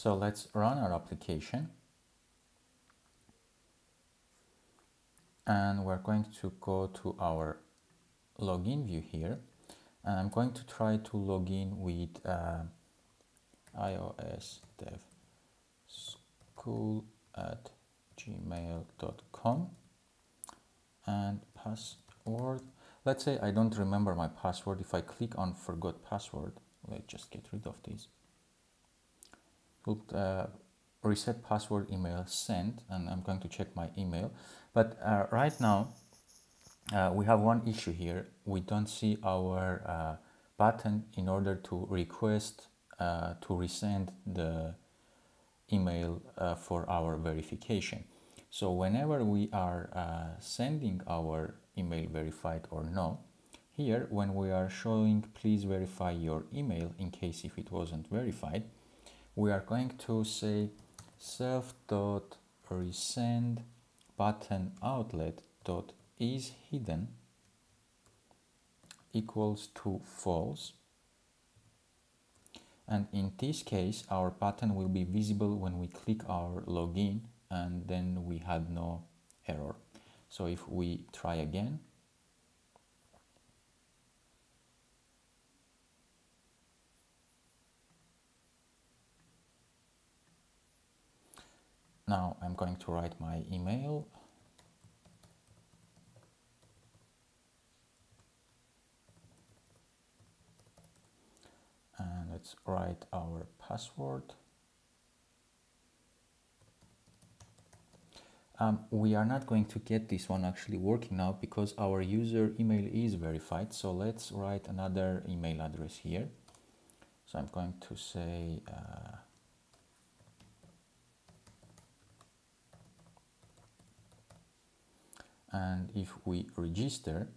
So let's run our application. And we're going to go to our login view here. And I'm going to try to log in with iOS dev school@gmail.com and password. Let's say I don't remember my password. If I click on forgot password, let's just get rid of this. Reset password, email sent, and I'm going to check my email. But right now we have one issue here. We don't see our button in order to request to resend the email for our verification. So whenever we are sending our email verified or no, here when we are showing please verify your email in case if it wasn't verified, we are going to say self.resend button outlet dot is hidden equals to false. And in this case, our button will be visible when we click our login, and then we had no error. So if we try again, now I'm going to write my email. And let's write our password. We are not going to get this one actually working now because our user email is verified. So let's write another email address here. So I'm going to say and if we register,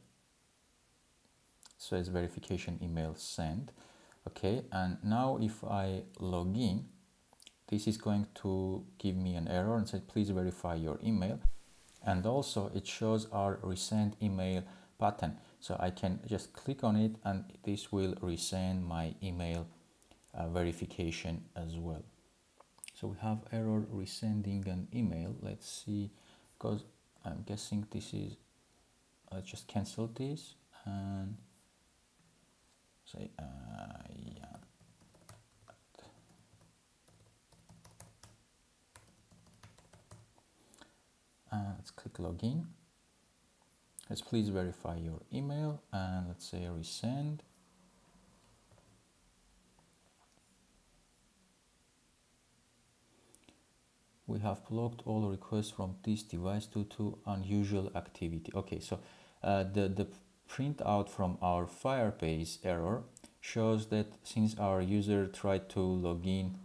so it's verification email sent. Okay, and now if I log in, this is going to give me an error and say please verify your email. And also it shows our resend email button. So I can just click on it and this will resend my email verification as well. So we have error resending an email. Let's see, because I'm guessing this is, let's just cancel this and say yeah. Let's click login. Let's please verify your email and let's say resend. We have blocked all requests from this device due to unusual activity. Okay, so the printout from our Firebase error shows that since our user tried to log in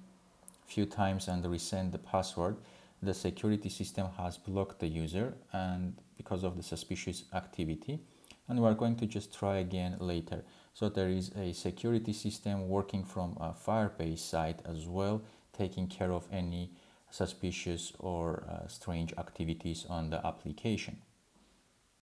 a few times and resend the password, the security system has blocked the user and because of the suspicious activity, and we are going to just try again later. So there is a security system working from a Firebase side as well, taking care of any suspicious or strange activities on the application.